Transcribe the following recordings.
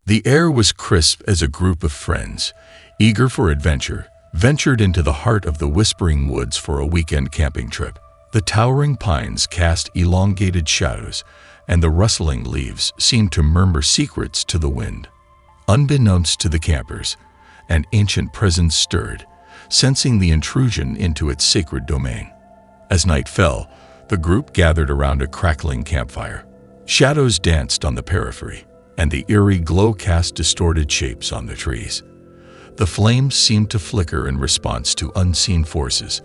The air was crisp as a group of friends, eager for adventure, ventured into the heart of the whispering woods for a weekend camping trip. The towering pines cast elongated shadows, and the rustling leaves seemed to murmur secrets to the wind. Unbeknownst to the campers, an ancient presence stirred, sensing the intrusion into its sacred domain. As night fell, the group gathered around a crackling campfire. Shadows danced on the periphery, and the eerie glow cast distorted shapes on the trees. The flames seemed to flicker in response to unseen forces.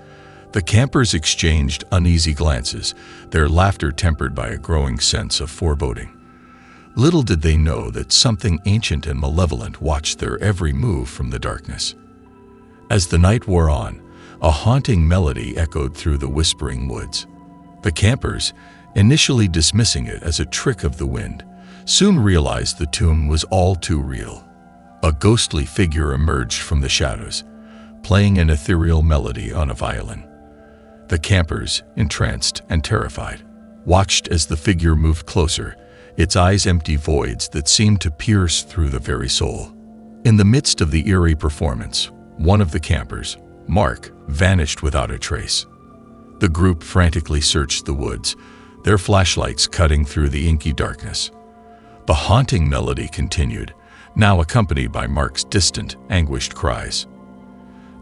The campers exchanged uneasy glances, their laughter tempered by a growing sense of foreboding. Little did they know that something ancient and malevolent watched their every move from the darkness. As the night wore on, a haunting melody echoed through the whispering woods. The campers, initially dismissing it as a trick of the wind, soon realized the tune was all too real. A ghostly figure emerged from the shadows, playing an ethereal melody on a violin. The campers, entranced and terrified, watched as the figure moved closer, its eyes empty voids that seemed to pierce through the very soul. In the midst of the eerie performance, one of the campers, Mark, vanished without a trace. The group frantically searched the woods, their flashlights cutting through the inky darkness. The haunting melody continued, now accompanied by Mark's distant, anguished cries.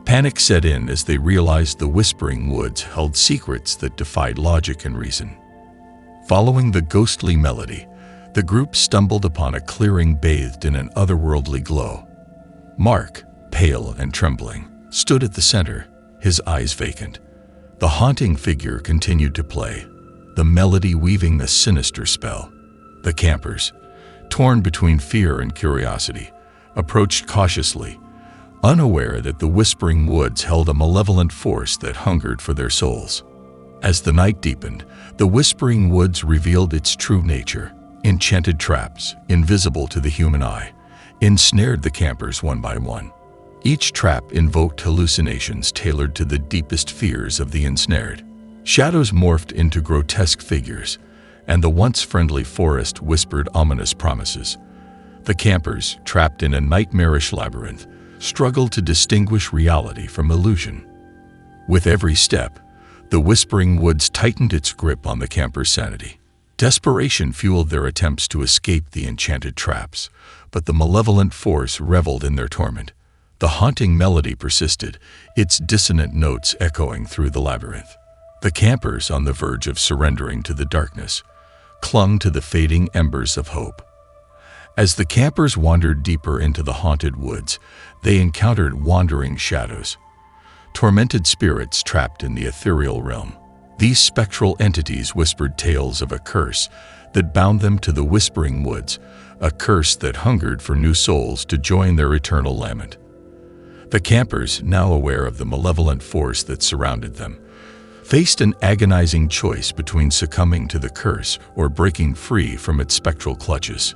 Panic set in as they realized the whispering woods held secrets that defied logic and reason. Following the ghostly melody, the group stumbled upon a clearing bathed in an otherworldly glow. Mark, pale and trembling, stood at the center, his eyes vacant. The haunting figure continued to play, the melody weaving a sinister spell. The campers, torn between fear and curiosity, approached cautiously, unaware that the whispering woods held a malevolent force that hungered for their souls. As the night deepened, the whispering woods revealed its true nature. Enchanted traps, invisible to the human eye, ensnared the campers one by one. Each trap invoked hallucinations tailored to the deepest fears of the ensnared. Shadows morphed into grotesque figures, and the once friendly forest whispered ominous promises. The campers, trapped in a nightmarish labyrinth, struggled to distinguish reality from illusion. With every step, the whispering woods tightened its grip on the campers' sanity. Desperation fueled their attempts to escape the enchanted traps, but the malevolent force reveled in their torment. The haunting melody persisted, its dissonant notes echoing through the labyrinth. The campers, on the verge of surrendering to the darkness, clung to the fading embers of hope. As the campers wandered deeper into the haunted woods, they encountered wandering shadows, tormented spirits trapped in the ethereal realm. These spectral entities whispered tales of a curse that bound them to the whispering woods, a curse that hungered for new souls to join their eternal lament. The campers, now aware of the malevolent force that surrounded them, faced an agonizing choice between succumbing to the curse or breaking free from its spectral clutches.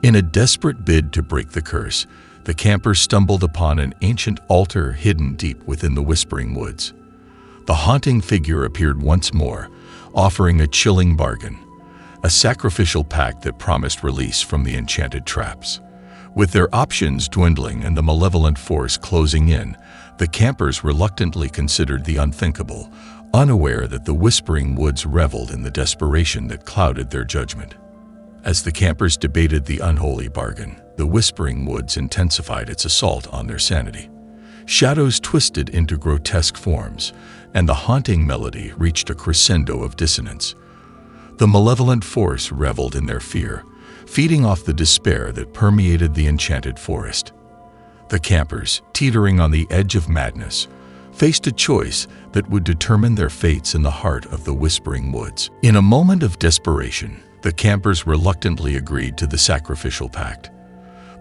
In a desperate bid to break the curse, the campers stumbled upon an ancient altar hidden deep within the whispering woods. The haunting figure appeared once more, offering a chilling bargain, a sacrificial pact that promised release from the enchanted traps. With their options dwindling and the malevolent force closing in, the campers reluctantly considered the unthinkable, unaware that the whispering woods reveled in the desperation that clouded their judgment. As the campers debated the unholy bargain, the whispering woods intensified its assault on their sanity. Shadows twisted into grotesque forms, and the haunting melody reached a crescendo of dissonance. The malevolent force reveled in their fear, feeding off the despair that permeated the enchanted forest. The campers, teetering on the edge of madness, faced a choice that would determine their fates in the heart of the whispering woods. In a moment of desperation, the campers reluctantly agreed to the sacrificial pact.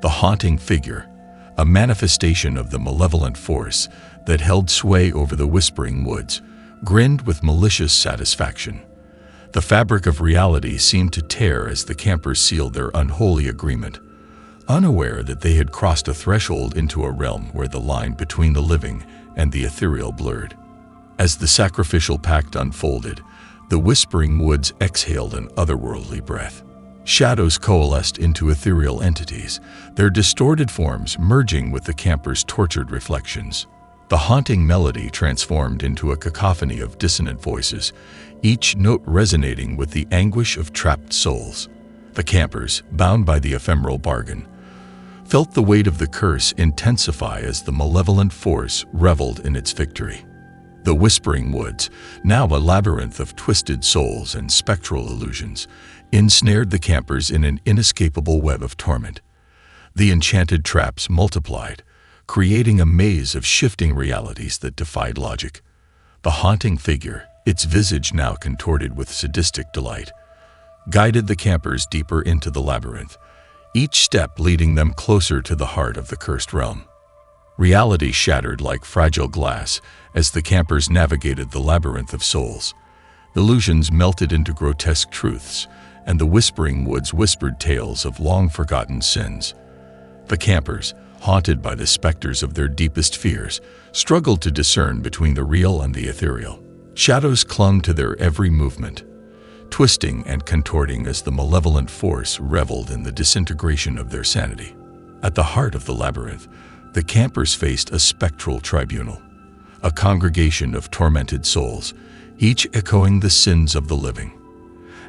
The haunting figure, a manifestation of the malevolent force that held sway over the whispering woods, grinned with malicious satisfaction. The fabric of reality seemed to tear as the campers sealed their unholy agreement, unaware that they had crossed a threshold into a realm where the line between the living and the ethereal blurred. As the sacrificial pact unfolded, The whispering woods exhaled an otherworldly breath. Shadows coalesced into ethereal entities, their distorted forms merging with the campers' tortured reflections. The haunting melody transformed into a cacophony of dissonant voices, each note resonating with the anguish of trapped souls. The campers, bound by the ephemeral bargain, felt the weight of the curse intensify as the malevolent force reveled in its victory. The whispering woods, now a labyrinth of twisted souls and spectral illusions, ensnared the campers in an inescapable web of torment. The enchanted traps multiplied, creating a maze of shifting realities that defied logic. The haunting figure, its visage now contorted with sadistic delight, guided the campers deeper into the labyrinth, each step leading them closer to the heart of the cursed realm. Reality shattered like fragile glass as the campers navigated the labyrinth of souls. Illusions melted into grotesque truths, and the whispering woods whispered tales of long-forgotten sins. The campers, haunted by the specters of their deepest fears, struggled to discern between the real and the ethereal. Shadows clung to their every movement, twisting and contorting as the malevolent force reveled in the disintegration of their sanity. At the heart of the labyrinth, the campers faced a spectral tribunal, a congregation of tormented souls, each echoing the sins of the living.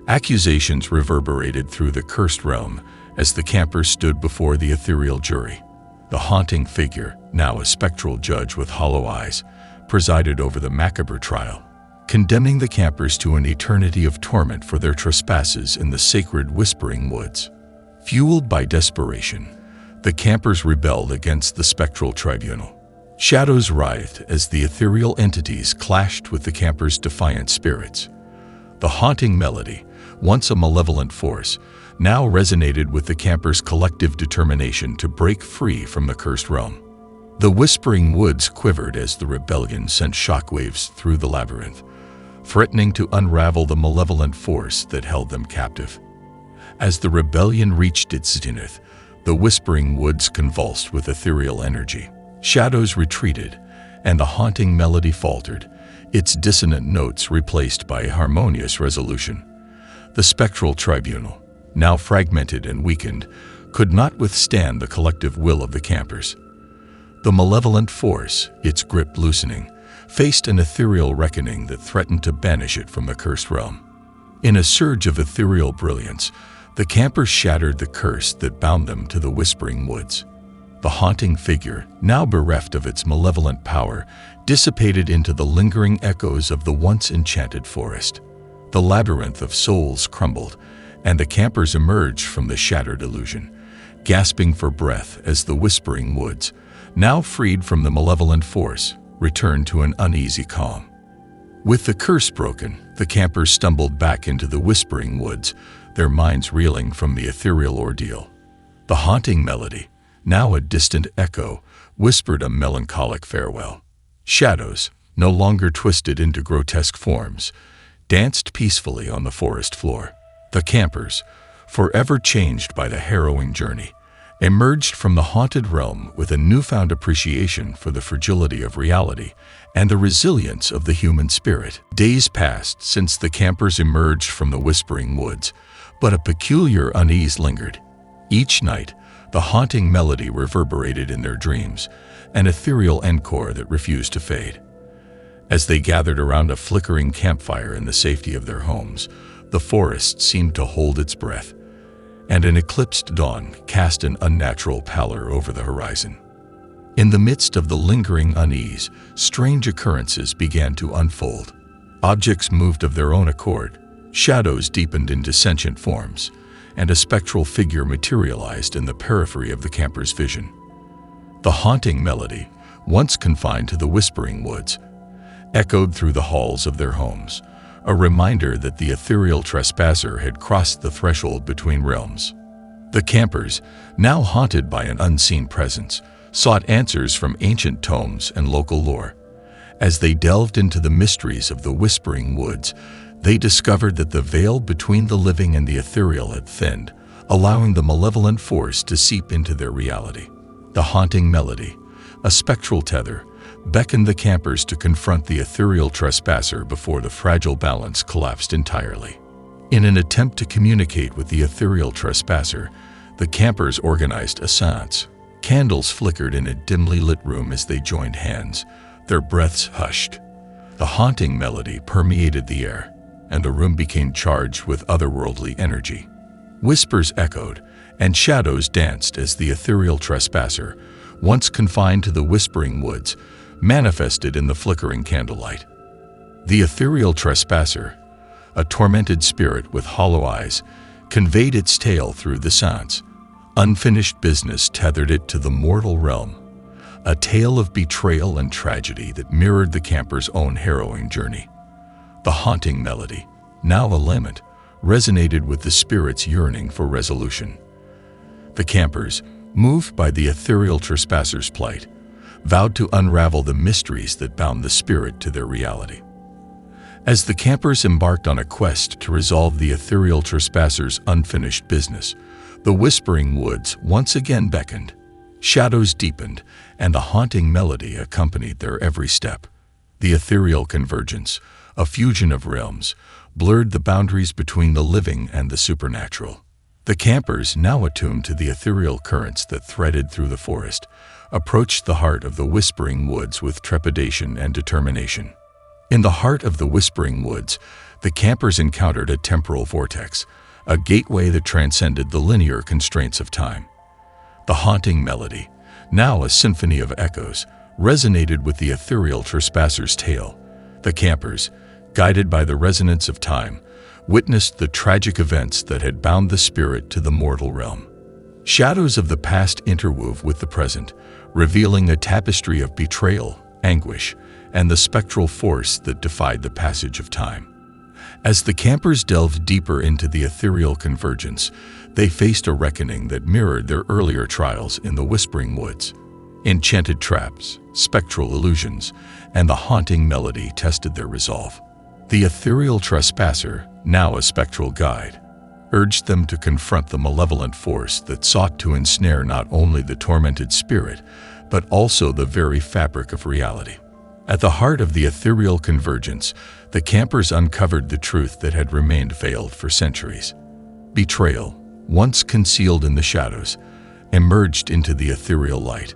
Accusations reverberated through the cursed realm as the campers stood before the ethereal jury. The haunting figure, now a spectral judge with hollow eyes, presided over the macabre trial, condemning the campers to an eternity of torment for their trespasses in the sacred whispering woods. Fueled by desperation, the campers rebelled against the spectral tribunal. Shadows writhed as the ethereal entities clashed with the campers' defiant spirits. The haunting melody, once a malevolent force, now resonated with the campers' collective determination to break free from the cursed realm. The whispering woods quivered as the rebellion sent shockwaves through the labyrinth, threatening to unravel the malevolent force that held them captive. As the rebellion reached its zenith, the whispering woods convulsed with ethereal energy. Shadows retreated, and the haunting melody faltered, its dissonant notes replaced by a harmonious resolution. The spectral tribunal, now fragmented and weakened, could not withstand the collective will of the campers. The malevolent force, its grip loosening, faced an ethereal reckoning that threatened to banish it from the cursed realm. In a surge of ethereal brilliance, the campers shattered the curse that bound them to the whispering woods. The haunting figure, now bereft of its malevolent power, dissipated into the lingering echoes of the once enchanted forest. The labyrinth of souls crumbled, and the campers emerged from the shattered illusion, gasping for breath as the whispering woods, now freed from the malevolent force, returned to an uneasy calm. With the curse broken, the campers stumbled back into the whispering woods, their minds reeling from the ethereal ordeal. The haunting melody, now a distant echo, whispered a melancholic farewell. Shadows, no longer twisted into grotesque forms, danced peacefully on the forest floor. The campers, forever changed by the harrowing journey, emerged from the haunted realm with a newfound appreciation for the fragility of reality and the resilience of the human spirit. Days passed since the campers emerged from the whispering woods, but a peculiar unease lingered. Each night, the haunting melody reverberated in their dreams, an ethereal encore that refused to fade. As they gathered around a flickering campfire in the safety of their homes, the forest seemed to hold its breath, and an eclipsed dawn cast an unnatural pallor over the horizon. In the midst of the lingering unease, strange occurrences began to unfold. Objects moved of their own accord, shadows deepened into sentient forms, and a spectral figure materialized in the periphery of the camper's vision. The haunting melody, once confined to the whispering woods, echoed through the halls of their homes, a reminder that the ethereal trespasser had crossed the threshold between realms. The campers, now haunted by an unseen presence, sought answers from ancient tomes and local lore. As they delved into the mysteries of the whispering woods, they discovered that the veil between the living and the ethereal had thinned, allowing the malevolent force to seep into their reality. The haunting melody, a spectral tether, beckoned the campers to confront the ethereal trespasser before the fragile balance collapsed entirely. In an attempt to communicate with the ethereal trespasser, the campers organized a seance. Candles flickered in a dimly lit room as they joined hands, their breaths hushed. The haunting melody permeated the air, and the room became charged with otherworldly energy. Whispers echoed, and shadows danced as the ethereal trespasser, once confined to the whispering woods, manifested in the flickering candlelight. The ethereal trespasser, a tormented spirit with hollow eyes, conveyed its tale through the seance. Unfinished business tethered it to the mortal realm, a tale of betrayal and tragedy that mirrored the camper's own harrowing journey. The haunting melody, now a lament, resonated with the spirit's yearning for resolution. The campers, moved by the ethereal trespasser's plight, vowed to unravel the mysteries that bound the spirit to their reality. As the campers embarked on a quest to resolve the ethereal trespasser's unfinished business, the whispering woods once again beckoned. Shadows deepened, and the haunting melody accompanied their every step. The ethereal convergence, a fusion of realms, blurred the boundaries between the living and the supernatural. The campers, now attuned to the ethereal currents that threaded through the forest, approached the heart of the whispering woods with trepidation and determination. In the heart of the whispering woods, the campers encountered a temporal vortex, a gateway that transcended the linear constraints of time. The haunting melody, now a symphony of echoes, resonated with the ethereal trespasser's tale. The campers, guided by the resonance of time, witnessed the tragic events that had bound the spirit to the mortal realm. Shadows of the past interwove with the present, revealing a tapestry of betrayal, anguish, and the spectral force that defied the passage of time. As the campers delved deeper into the ethereal convergence, they faced a reckoning that mirrored their earlier trials in the whispering woods. Enchanted traps, spectral illusions, and the haunting melody tested their resolve. The ethereal trespasser, now a spectral guide, urged them to confront the malevolent force that sought to ensnare not only the tormented spirit, but also the very fabric of reality. At the heart of the ethereal convergence, the campers uncovered the truth that had remained veiled for centuries. Betrayal, once concealed in the shadows, emerged into the ethereal light.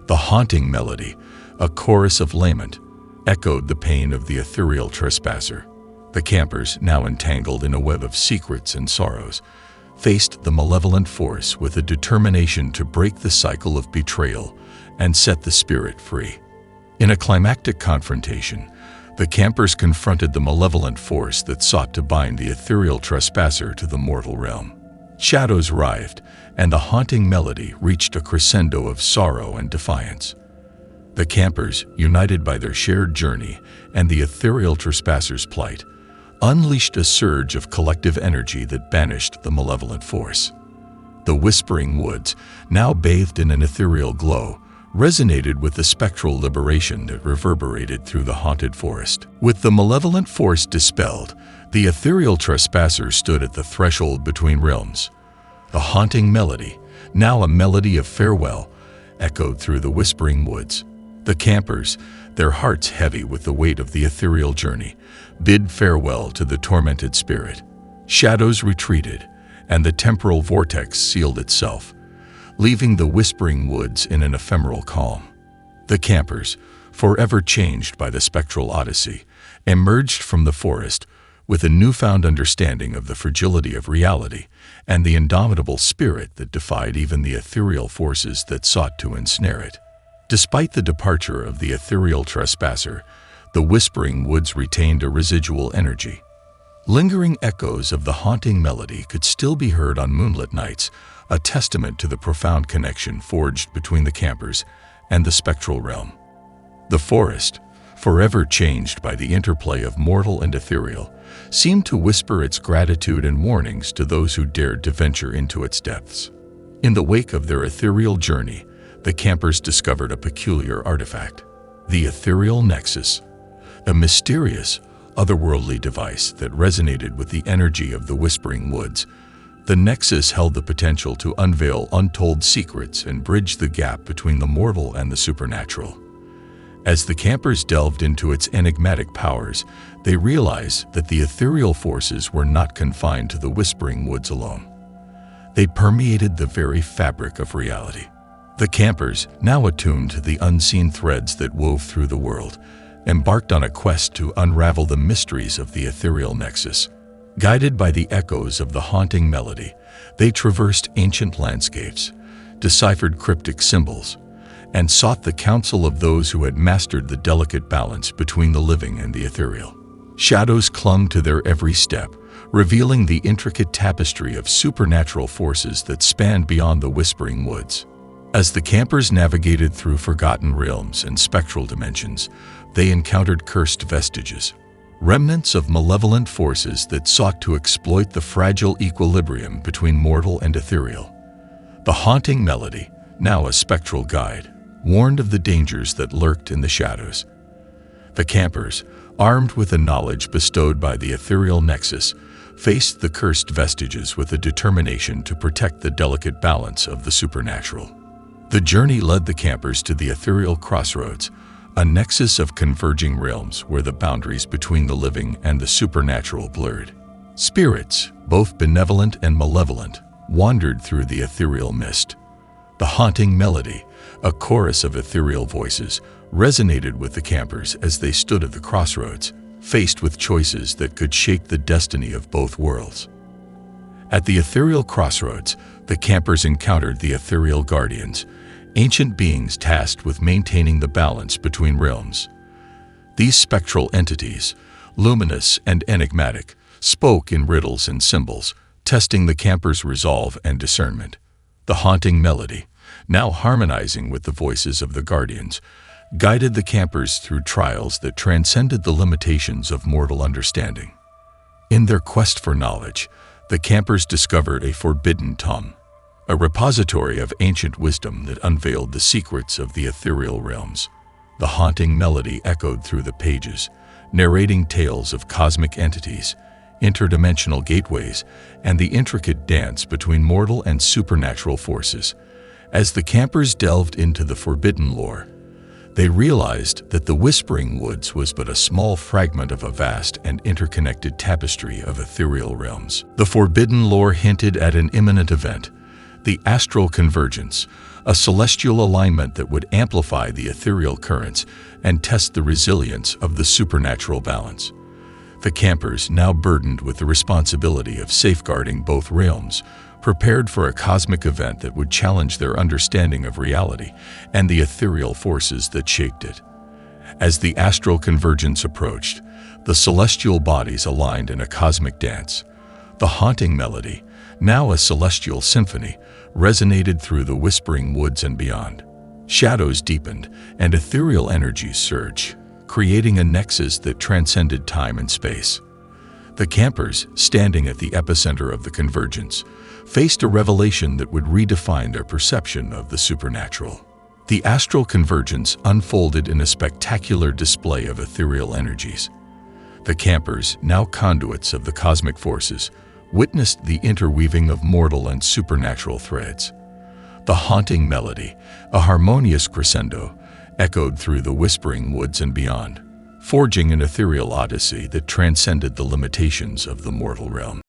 The haunting melody, a chorus of lament, echoed the pain of the ethereal trespasser. The campers, now entangled in a web of secrets and sorrows, faced the malevolent force with a determination to break the cycle of betrayal and set the spirit free. In a climactic confrontation, the campers confronted the malevolent force that sought to bind the ethereal trespasser to the mortal realm. Shadows writhed, and the haunting melody reached a crescendo of sorrow and defiance. The campers, united by their shared journey and the ethereal trespasser's plight, unleashed a surge of collective energy that banished the malevolent force. The whispering woods, now bathed in an ethereal glow, resonated with the spectral liberation that reverberated through the haunted forest. With the malevolent force dispelled, the ethereal trespasser stood at the threshold between realms. The haunting melody, now a melody of farewell, echoed through the whispering woods. The campers, their hearts heavy with the weight of the ethereal journey, bid farewell to the tormented spirit. Shadows retreated, and the temporal vortex sealed itself, leaving the whispering woods in an ephemeral calm. The campers, forever changed by the spectral odyssey, emerged from the forest with a newfound understanding of the fragility of reality and the indomitable spirit that defied even the ethereal forces that sought to ensnare it. Despite the departure of the ethereal trespasser, the whispering woods retained a residual energy. Lingering echoes of the haunting melody could still be heard on moonlit nights, a testament to the profound connection forged between the campers and the spectral realm. The forest, forever changed by the interplay of mortal and ethereal, seemed to whisper its gratitude and warnings to those who dared to venture into its depths. In the wake of their ethereal journey, the campers discovered a peculiar artifact, the ethereal nexus, a mysterious, otherworldly device that resonated with the energy of the whispering woods. The nexus held the potential to unveil untold secrets and bridge the gap between the mortal and the supernatural. As the campers delved into its enigmatic powers, they realized that the ethereal forces were not confined to the Whispering Woods alone. They permeated the very fabric of reality. The campers, now attuned to the unseen threads that wove through the world, embarked on a quest to unravel the mysteries of the ethereal nexus. Guided by the echoes of the haunting melody, they traversed ancient landscapes, deciphered cryptic symbols, and sought the counsel of those who had mastered the delicate balance between the living and the ethereal. Shadows clung to their every step, revealing the intricate tapestry of supernatural forces that spanned beyond the Whispering Woods. As the campers navigated through forgotten realms and spectral dimensions, they encountered cursed vestiges, remnants of malevolent forces that sought to exploit the fragile equilibrium between mortal and ethereal. The haunting melody, now a spectral guide, warned of the dangers that lurked in the shadows. The campers, armed with the knowledge bestowed by the ethereal nexus, faced the cursed vestiges with a determination to protect the delicate balance of the supernatural. The journey led the campers to the ethereal crossroads, a nexus of converging realms where the boundaries between the living and the supernatural blurred. Spirits, both benevolent and malevolent, wandered through the ethereal mist. The haunting melody, a chorus of ethereal voices, resonated with the campers as they stood at the crossroads, faced with choices that could shake the destiny of both worlds. At the ethereal crossroads, the campers encountered the ethereal guardians, ancient beings tasked with maintaining the balance between realms. These spectral entities, luminous and enigmatic, spoke in riddles and symbols, testing the campers' resolve and discernment. The haunting melody, now harmonizing with the voices of the guardians, guided the campers through trials that transcended the limitations of mortal understanding. In their quest for knowledge, the campers discovered a forbidden tome, a repository of ancient wisdom that unveiled the secrets of the ethereal realms. The haunting melody echoed through the pages, narrating tales of cosmic entities, interdimensional gateways, and the intricate dance between mortal and supernatural forces. As the campers delved into the forbidden lore, they realized that the Whispering Woods was but a small fragment of a vast and interconnected tapestry of ethereal realms. The forbidden lore hinted at an imminent event, the astral convergence, a celestial alignment that would amplify the ethereal currents and test the resilience of the supernatural balance. The campers, now burdened with the responsibility of safeguarding both realms, prepared for a cosmic event that would challenge their understanding of reality and the ethereal forces that shaped it. As the astral convergence approached, the celestial bodies aligned in a cosmic dance. The haunting melody, now a celestial symphony, resonated through the Whispering Woods and beyond. Shadows deepened and ethereal energies surged, creating a nexus that transcended time and space. The campers, standing at the epicenter of the convergence, faced a revelation that would redefine their perception of the supernatural. The astral convergence unfolded in a spectacular display of ethereal energies. The campers, now conduits of the cosmic forces, witnessed the interweaving of mortal and supernatural threads. The haunting melody, a harmonious crescendo, echoed through the Whispering Woods and beyond, forging an ethereal odyssey that transcended the limitations of the mortal realm.